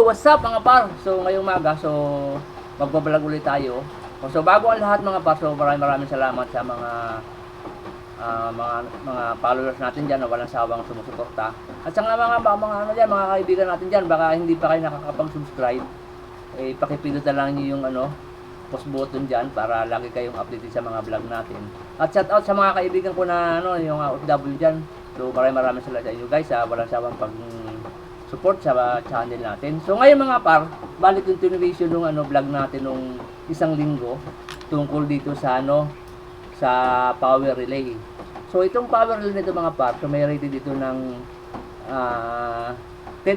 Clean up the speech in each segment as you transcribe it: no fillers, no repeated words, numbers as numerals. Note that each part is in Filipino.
what's up mga par? So ngayong umaga, so magbablog ulit tayo. So bago ang lahat mga par, so maraming salamat sa mga followers natin diyan na walang sawang sumusuporta. At sa mga ano diyan, mga kaibigan natin diyan, baka hindi pa kayo nakakapag-subscribe, eh pakipindot na lang niyo yung post button diyan para lagi kayong updated sa mga vlog natin. At shout out sa mga kaibigan ko na yung OFW diyan. So maraming salamat sa inyo guys, walang sawang support sa channel natin. So ngayon mga par, balik continuation ng vlog natin nung isang linggo tungkol dito sa sa power relay. So itong power relay nito mga par, so may rated dito ng 10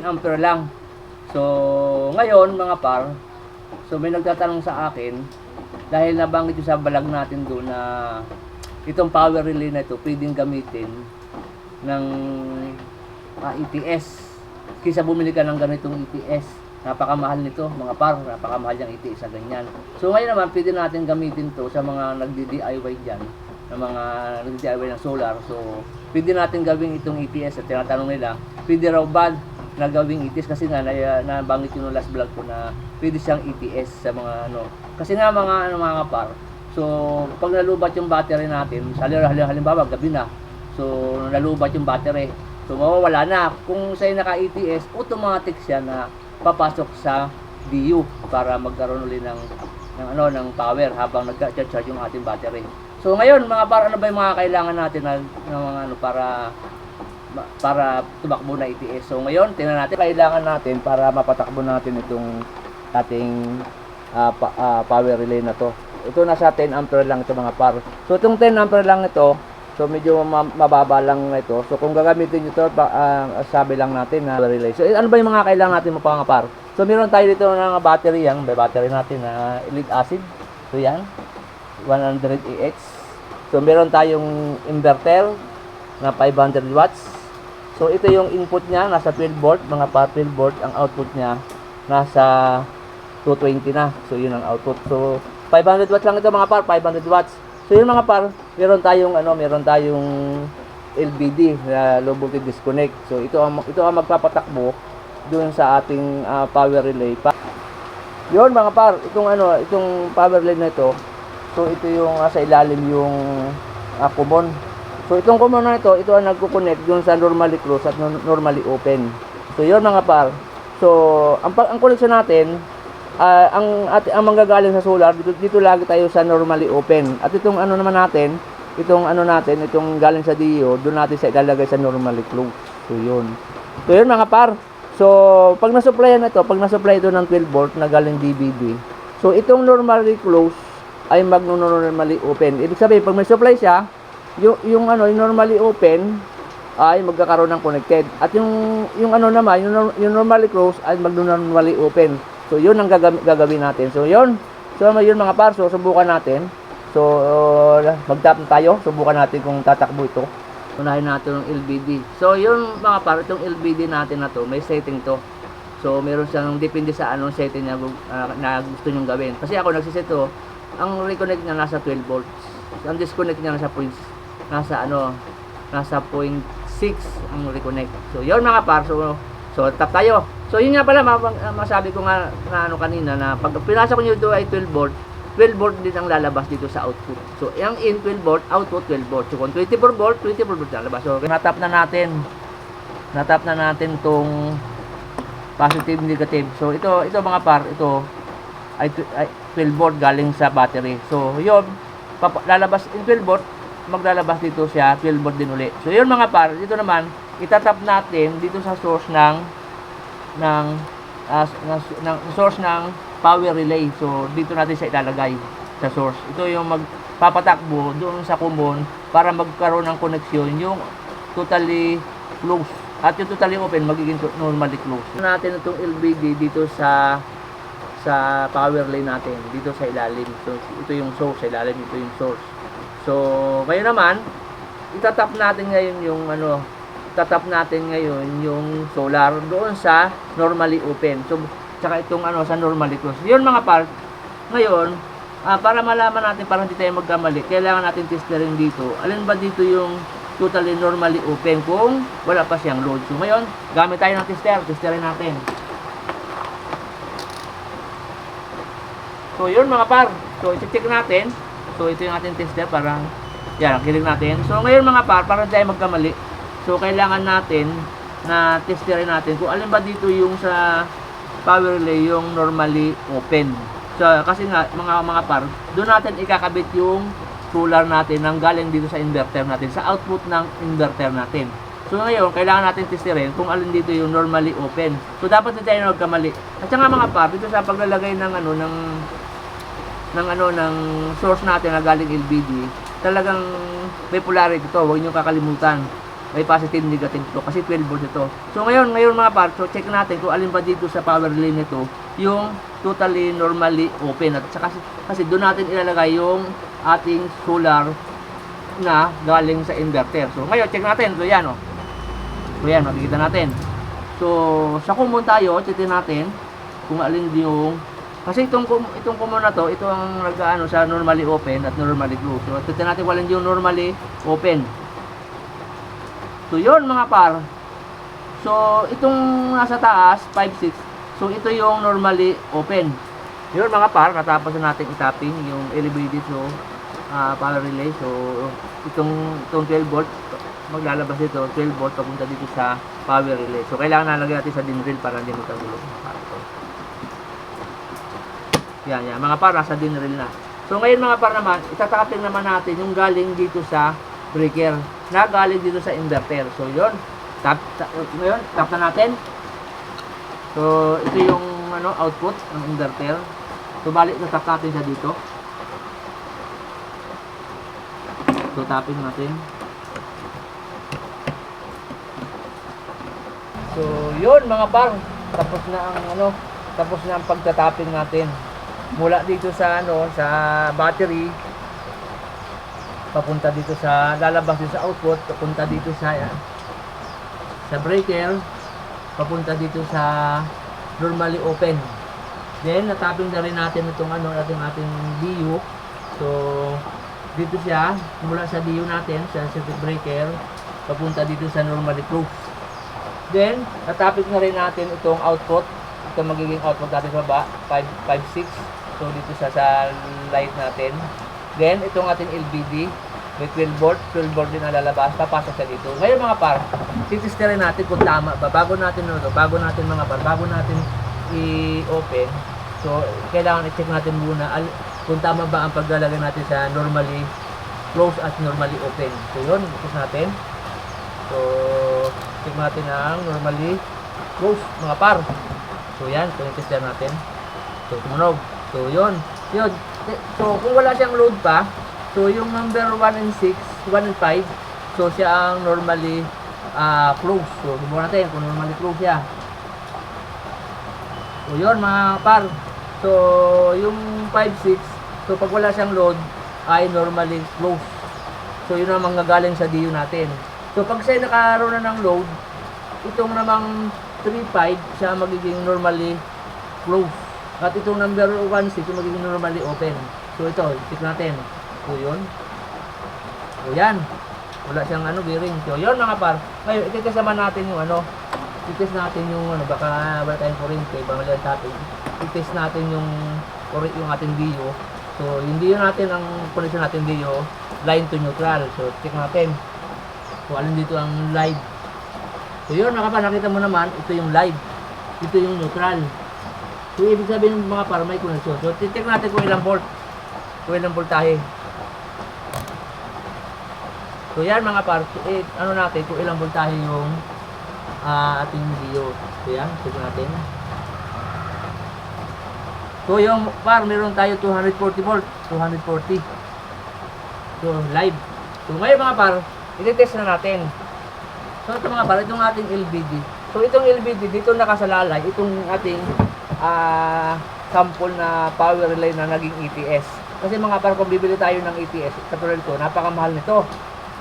ampere lang. So ngayon mga par, so may nagtatanong sa akin dahil nabanggit ito sa vlog natin doon na itong power relay na ito pwedeng gamitin ng ETS. Kaysa bumili ka ng ganitong ETS, napakamahal nito mga par, napakamahal yung ETS na ganyan. So ngayon naman pwede natin gamitin to sa mga nagdi-DIY dyan, na mga nagdi-DIY ng solar. So pwede natin gawing itong ETS. At tinatanong nila, pwede raw ba na gawing ETS? Kasi nga nabanggit yung last vlog ko na pwede siyang ETS sa mga kasi nga mga par, so pag nalubat yung battery natin, halimbawa gabi na, so nalubat yung battery, so mawawala na. Kung sa'yo naka-ETS, automatic siya na papasok sa DU para magkaroon ulit ng power habang nag-charge yung ating battery. So ngayon mga par, ano ba yung mga kailangan natin na mga para tumakbo na ETS? So ngayon, tingnan natin kailangan natin para mapatakbo natin itong ating power relay na to. Ito nasa 10 ampere lang ito mga par. So itong 10 ampere lang ito, so medyo mababa lang ito. So kung gagamitin nyo ito, sabi lang natin na relay. So ano ba yung mga kailangan natin mo mga par? So meron tayo dito ng battery, may battery natin na lead acid. So yan, 100 AH. So meron tayong inverter na 500 watts. So ito yung input niya, nasa 12 volt, mga par 12 volt. Ang output niya nasa 220 na. So yun ang output. So 500 watts lang ito mga par, 500 watts. So yun mga par, meron tayong LVD na low voltage disconnect. So ito ang magpapatakbo doon sa ating power relay. Yun mga par, itong power relay na ito. So ito yung sa ilalim yung common. So itong common na ito ang nagko-connect doon sa normally closed at normally open. So yun mga par. So ang connection natin, ang manggagaling sa solar, dito lagi tayo sa normally open. At itong itong galing sa DO, doon natin sa ilalagay sa normally closed. So yun mga par. So pag na-supply ito ng 12 volt na galing DBD, so itong normally closed ay magno-normally open. Ibig sabihin pag may supply siya, yung normally open ay magkakaroon ng connected. At yung normally closed ay magno-normally open. So yun ang gagawin natin. So yun mga par, so subukan natin. So mag-tap tayo, subukan natin kung tatakbo ito. Unahin natin yung LVD. So yun mga par, itong LVD natin na to, may setting to. So meron siyang depende sa anong setting na gusto nyong gawin. Kasi ako nagsiset to, ang reconnect niya nasa 12 volts. Ang disconnect niya nasa 0.6 ang reconnect. So yun mga par, so tap tayo. So yun nga pala, masabi ko nga na kanina na pag pinasok nyo ito ay 12 volt din ang lalabas dito sa output. So yung in 12 volt, output 12 volt. So kung 24 volt lalabas. So natap na natin tong positive, negative. So ito mga par, ito ay 12 volt galing sa battery. So yun, lalabas in 12 volt, maglalabas dito siya 12 volt din uli. So yun mga par, dito naman itatap natin dito sa source ng source ng power relay. So dito natin siya ilalagay sa source. Ito yung magpapatakbo doon sa common para magkaroon ng connection yung totally closed. At yung totally open magiging normally closed. Natin itong LVD dito sa power relay natin dito sa ilalim. So ito yung source, sa ilalim ito yung source. So ngayon naman itatap natin ngayon yung solar doon sa normally open. So tsaka itong sa normally closed. Yun mga par. Ngayon, para malaman natin, para hindi tayo magkamali, kailangan natin testerin dito. Alin ba dito yung totally normally open kung wala pa siyang load? So ngayon, gamit tayo ng testerin natin. So yun mga par. So i-check natin. So ito yung ating tester, parang yan, kilig natin. So ngayon mga par, para hindi tayo magkamali. So kailangan natin na testerin natin kung alin ba dito yung sa power relay yung normally open. So kasi nga mga par, doon natin ikakabit yung solar natin nang galing dito sa inverter natin, sa output ng inverter natin. So ngayon, kailangan natin testerin kung alin dito yung normally open. So dapat hindi tayo nagkamali. At saka mga par, dito sa paglalagay ng ng source natin na galing LBD, talagang may polarity ito. Huwag niyo kakalimutan. May positive, negative ito kasi 12 volts ito. So ngayon mga par, so check natin kung alin ba dito sa power relay nito yung totally normally open. At saka kasi doon natin ilalagay yung ating solar na galing sa inverter. So ngayon check natin. So yan So yan, makikita natin. So sa common tayo, check natin kung alin yung kasi itong common na to, ito ang nag-aano sa normally open at normally closed. So check natin kung alin yung normally open. So yun mga par. So itong nasa taas 5.6. So ito yung normally open. Yun mga par, natapos na natin i-tapping yung LVD power relay. So itong 12 volt maglalabas dito 12 volt papunta dito sa power relay. So kailangan nalagyan natin sa DIN rail para hindi magkagulo. Yan mga par, nasa DIN rail na. So ngayon mga par naman, itatapping naman natin yung galing dito sa breaker na galing dito sa inverter. So yun, ngayon tap na natin. So ito yung output ng inverter. So balik na tap natin siya dito. So tapping natin. So yun mga par, tapos na ang pagtatapping natin. Mula dito sa sa battery papunta dito sa lalabas dito sa output, papunta dito sa breaker, papunta dito sa normally open. Then natapping na rin natin itong ating DU. So dito siya mula sa DU natin sa circuit breaker papunta dito sa normally closed. Then natapping na rin natin itong output. Ito magiging output natin sa baba 5.6. So dito sa light natin. Then itong ating LVD may 12 volt din na lalabas, papasok siya dito. Ngayon mga par, titesterin natin kung tama ba bago natin i-open. So kailangan i-check natin muna kung tama ba ang paglalagay natin sa normally close at normally open. So yun, i-check natin. So check natin ang normally close mga par. So yan, i-tester natin. So tumunog. So yun. So kung wala siyang load pa, so yung number 1 and 6, 1 and 5, so siya ang normally close. So subukan natin kung normally close siya. So yun mga par. So yung 5, 6, so pag wala siyang load ay normally close. So yun ang manggagaling sa DU natin. So pag siya nakaroon na ng load, itong namang 3.5 siya magiging normally close. At itong number 1.6 magiging normally open. So ito, check natin. So yun. So yan. Wala siyang bearing. So yun mga par. Ngayon, ititest naman natin yung itest natin yung baka wala tayong kuryente, baka wala tapping. Itest natin yung ating DU. So hindi yun natin ang connection natin DU line to neutral. So check natin. So alin dito ang live. So yun mga par, nakita mo naman, ito yung live. Ito yung neutral. So ibig sabihin mga par, may connection. So titik natin kung ilang volt. Kung ilang voltahe. So yan mga par, natin kung ilang voltahe yung ating DU. So yan, check natin. So yung par, meron tayo 240 volt, 240. So live. So ngayon mga par, i-test na natin. So ito mga par, itong ating LVD. So itong LVD dito nakasalalay, itong ating sample na power relay na naging ETS. Kasi mga par, kung bibili tayo ng ETS, katulad ito, napakamahal nito.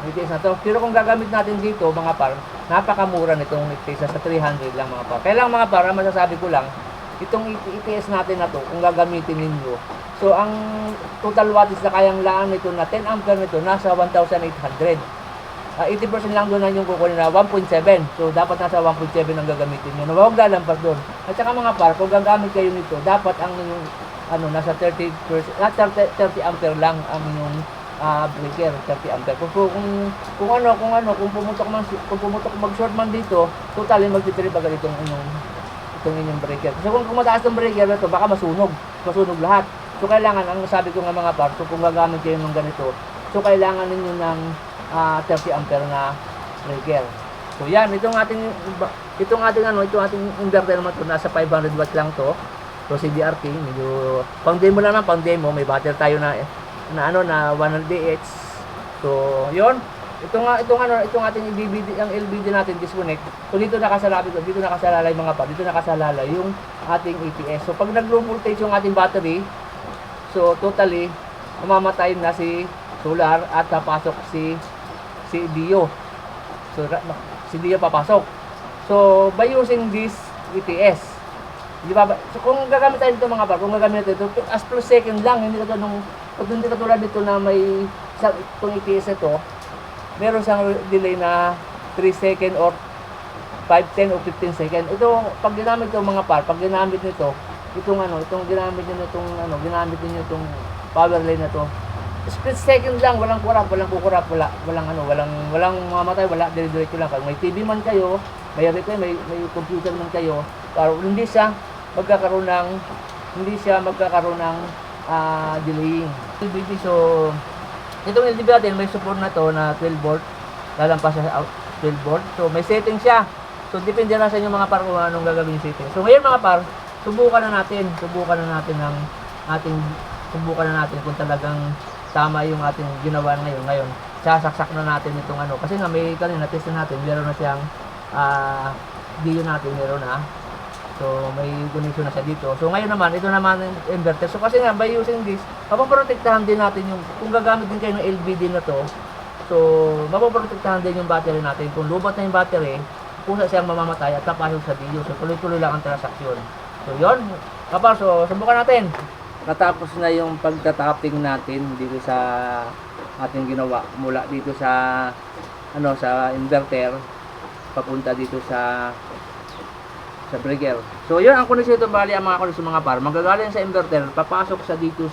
ETS na to. Pero kung gagamit natin dito, mga par, napakamura nitong ETS sa 300 lang mga par. Kaya lang mga par, ang masasabi ko lang, itong ETS natin na to, kung gagamitin ninyo, so ang total wattage na kayang laan nito na 10 ampere nito, nasa 1,800. 80% lang doon ang yung kukunin na 1.7. So dapat nasa 1.7 ang gagamitin nyo. Huwag lalampas doon. At saka mga par, kung gagamit kayo nito, dapat ang nasa 30 ampere lang ang inyong breaker, 30 ampere. Kung pumutok mag-short man dito, totally magti-trip agad itong inyong breaker. Kasi kung mataas ng breaker na to, baka masunog lahat. So kailangan, ang sabi ko nga mga par, so kung gagamit kayo ng ganito, so kailangan ninyo ng 30 ampere na breaker. So yan, itong ating inverter naman to, nasa 500 watts lang to. So CDRT, medyo pang demo lang, may battery tayo na 100H. So yun, itong ating LVD, ang LVD natin disconnect. So dito nakasalalay mga pa, dito nakasalalay yung ating ATS. So pag nag-low voltage yung ating battery, so totally mamamatay na si solar at papasok si Dio. So si Dio papasok. So by using this ATS, di ba? So kung gagamit tayo dito mga par, as per second lang, hindi katulad dito na may itong ATS ito, meron siyang delay na 3 second or 5, 10 o 15 second. Ito pag ginamit ito mga par, pag ginamit nito ginamit niyo itong power line na to, split second lang, walang kukurap, walang mamatay, diretso lang. Pag may TV man kayo, may computer man kayo, para hindi siya magkakaroon ng delaying. LVD, so itong LVD natin may support na to na 12 volt, lalampas sa 12 volt. So may setting siya. So depende na sa inyo mga par kung anong gagawin setting. So ngayon mga par, subukan na natin kung talagang tama yung ating ginawa ngayon. Sasaksak na natin itong kasi nga may kanina test na natin, meron na siyang DU natin, meron na. So may connection na siya dito. So ngayon naman, ito naman yung inverter. So kasi nga by using this, mapoprotektahan din natin yung, kung gagamit din kayo ng LVD na to, so mapoprotektahan din yung battery natin. Kung lubat na yung battery, kusa siyang mamamatay at papasok sa DU. So tuloy-tuloy lang ang transaksyon. So yun, kapar, so subukan natin. Natapos na yung pagtatapping natin dito sa ating ginawa, mula dito sa sa inverter papunta dito sa breaker. So yun ang koneksyon ito, bali ang mga koneksyon mga par, magagaling sa inverter, papasok sa dito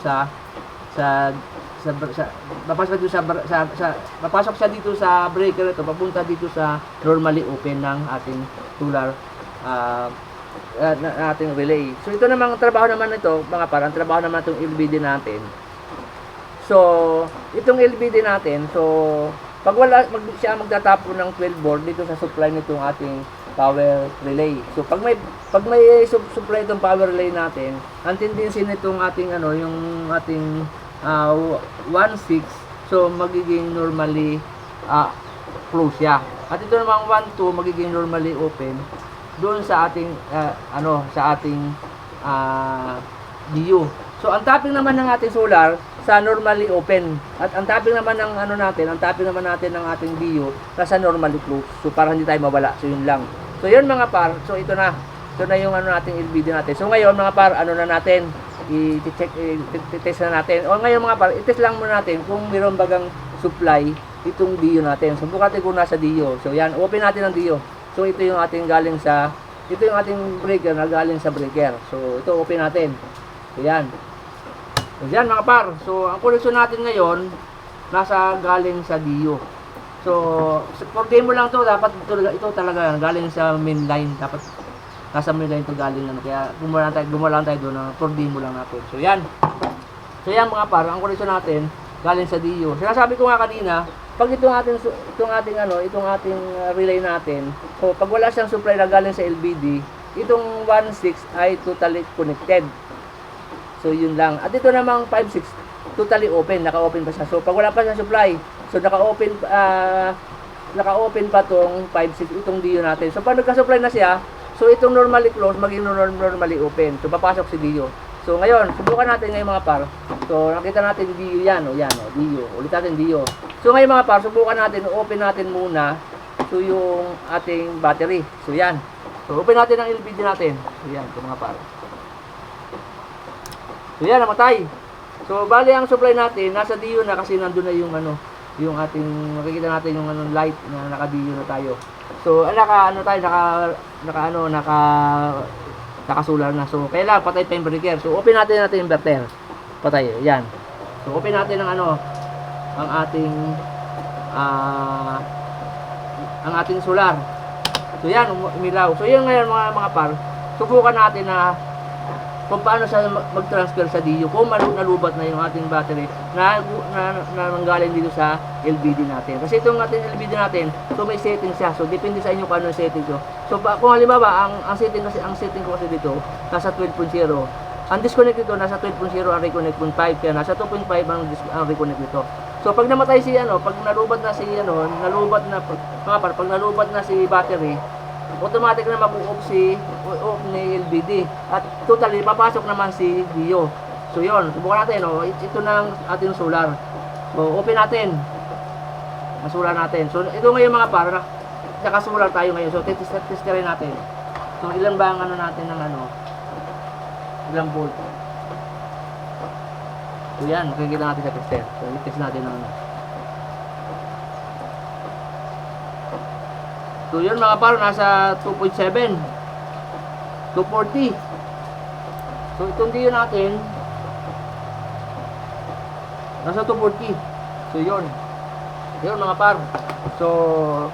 papasok siya dito sa breaker ito, papunta dito sa normally open ng ating solar ating relay. So ito namang trabaho naman nito mga par, ang trabaho naman itong LVD natin. So itong LVD natin, so pag siya magtatapon ng 12 volt dito sa supply nitong ating power relay. So pag may supply itong power relay natin, ang tendency nitong ating yung ating 1.6, so magiging normally close siya. At ito namang 1.2 magiging normally open doon sa ating DU. So ang tapping naman ng ating solar sa normally open, at ang tapping naman ng natin ng ating DU sa normally close. So para hindi tayo mawala. So yun lang. So yun mga par, so ito na yung nating LVD natin. So ngayon mga par, na natin i-test na natin. O ngayon mga par, i-test lang muna natin kung mayroon bagang supply itong DU natin. So bukat kung nasa DU. So yan, open natin ang DU. So ito yung ating breaker na galing sa breaker. So ito open natin. So yan. So yan mga par. So ang connection natin ngayon nasa galing sa DU. So for demo lang to, dapat ito talaga galing sa main line. Dapat nasa main line to galing kaya gumawa lang tayo doon for demo lang natin. So yan. So yan mga par, ang connection natin galing sa DU. Sinasabi ko nga kanina, pag itong ating relay natin, so pag wala siyang supply na galing sa LVD, itong 1.6 ay totally connected. So yun lang. At ito namang 5.6 totally open, naka-open pa siya. So pag wala pa siyang supply, so naka-open pa tong 5.6 itong DU natin. So pag nagka-supply na siya, so itong normally closed maging normally open. So papasok si DU. So ngayon, subukan natin ngayon mga par. So nakita natin DU yan, DU. Ulit natin DU. So ngayon mga par, subukan natin, open natin muna so yung ating battery. So yan. So open natin ang LVD natin. So yan, ito mga par. So yan, namatay. So bali ang supply natin nasa DU na kasi nandoon na yung yung ating makikita natin yung light na naka-DU na tayo. So naka Nakasular na. So, kailangan patay pa yung breaker. So, open natin yung inverter. Patay. Yan. So, open natin ang ano, ang ating solar. So, yan, umilaw. So, yun ngayon mga par. Subukan natin na kung paano siya mag-transfer sa DU. Kung nalubat na yung ating battery na nanggaling dito sa LBD natin. Kasi itong ating LBD natin, so may setting siya. So, depende sa inyo kung ano yung setting ko. So, kung halimbawa, ang setting ko kasi dito, nasa 12.0. Ang disconnect dito, nasa 12.0, ang reconnect 0.5. Kaya nasa 2.5 ang reconnect dito. So, pag namatay si pag nalubat na si pag nalubat na si battery, automatic na mag-off off ni LBD at totally papasok naman si Dio. So yon, subukan natin ito na ang ating solar. So open natin. Masular natin. So ito ngayon mga par, nakasular tayo ngayon. So testerin natin. So ilan ba ang natin ng ilang volt. So yan, makikita natin sa tester. So i-test natin ng So yun mga par, nasa 2.7 240. So itong diyo natin nasa 240. So yun mga par. So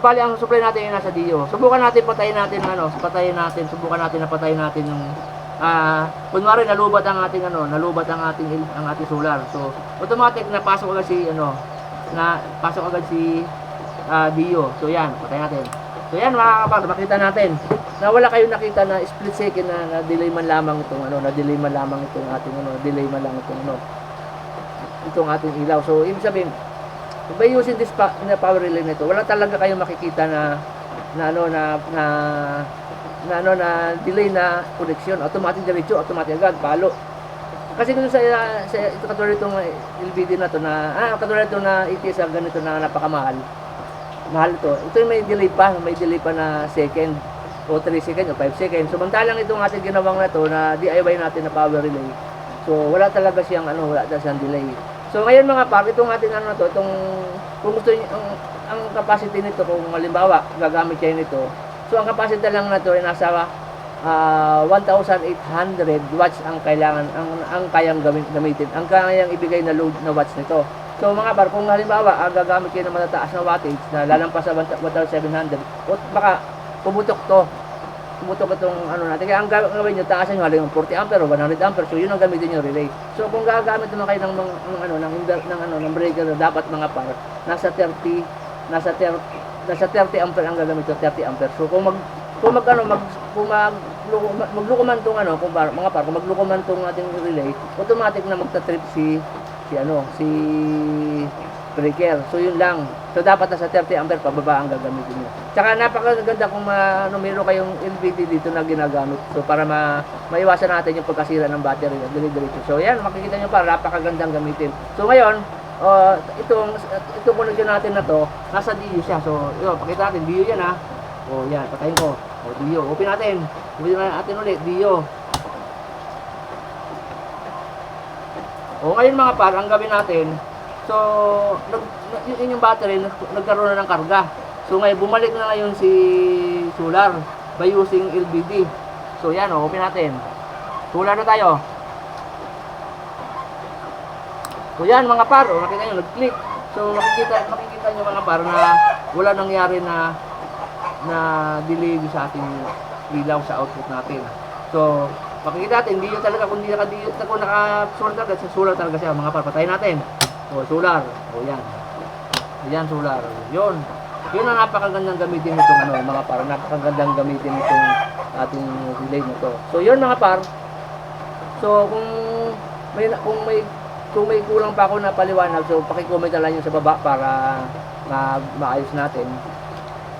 bali ang supply natin ay nasa diyo. Subukan natin patayin natin subukan natin na patayin natin yung kunwari nalubat ang ating solar. So automatic na pasok agad si Dio. So yan, patay natin. So yan mga kapag, makita natin na wala kayong nakita na split second na delay man lamang itong itong ating ilaw. So ibig sabihin, by using this power relay nito, wala talaga kayong makikita na delay na connection. Automatic diretso, automatic agad palo. Kasi kung sa ito katulad itong LBD na to katulad ito na ETS ganito na napakamahal. Mahal ito. Ito may delay pa na second o 3 seconds o 5 seconds. Samantalang itong ating ginawang na to na DIY natin na power relay. So wala talaga siyang delay. So ngayon mga par, itong ating itong kung gusto niyo ang capacity nito kung halimbawa gagamit kayo nito. So ang capacity lang na to ay nasa 1,800 watts ang kailangan ang kayang gamitin. Ang kayang ibigay na load na watts nito. So mga par, kung halimbawa gagamit kayo ng matataas na wattage na lalampas sa 1,700, o baka pumutok itong natin. Kaya ang gawin nyo, taasan nyo halimbawa 40 ampere o 100 ampere. So yun ang gamitin nyo relay. So kung gagamit naman kayo ng breaker, dapat mga par, nasa 30 ampere ang gagamit nyo, 30 ampere. So kung maglukuman tong mga par, kung maglukuman tong ating relay, automatic na magta-trip si breaker. So yun lang. So dapat nasa 30 ampere pababa ang gagamitin niyo. Tsaka napakaganda kung meron kayong LVD dito na ginagamit. So para maiwasan natin yung pagkasira ng battery at diretso. So yan, makikita niyo pa, napakagandang gamitin. So ngayon, itong connection natin na to, nasa DU siya. So yun, pakita natin, DU yan O yan, patayin ko. O DU, open natin. Open natin ulit, DU. O ngayon mga par, ang gawin natin, so yung battery nagkaroon na ng karga. So ngayon bumalik na ngayon si solar by using LBD. So yan open natin. Solar na tayo. So yan mga par, nakita nyo nag-click. So makikita nyo mga par na wala nangyari na delay sa ating ilaw sa output natin. So makikita natin, hindi yun talaga, kung naka-solar talaga, sa solar talaga siya, mga par, patayin natin. O, solar. O, yan. Yan, solar. Yun. Yun ang napakagandang gamitin itong mga par, napakagandang gamitin itong ating relay nito. So, yun mga par. So, kung may kulang pa ako na paliwanag, so, pakicomment na lang yun sa baba para maayos natin.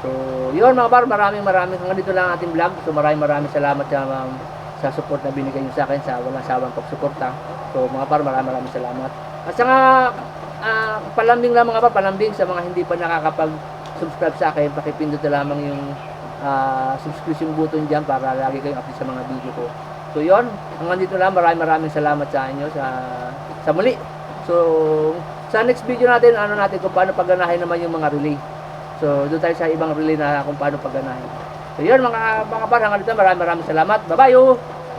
So, yun mga par, maraming hanggang dito lang ang ating vlog. So, maraming salamat sa support na binigay niyo sa akin sa walang sawang pagsuporta. So mga par, maraming salamat. At saka palambing lang mga par, palambing sa mga hindi pa nakakapag-subscribe sa akin, pakipindot na lamang yung subscription button diyan para lagi kayong update sa mga video ko. So yon, hanggang dito lang, maraming salamat sa inyo sa muli. So sa next video natin, kung paano pagganahin naman yung mga relay. So doon tayo sa ibang relay na kung paano pagganahin. So yun mga par, hanggang dito maraming salamat. Bye-bye!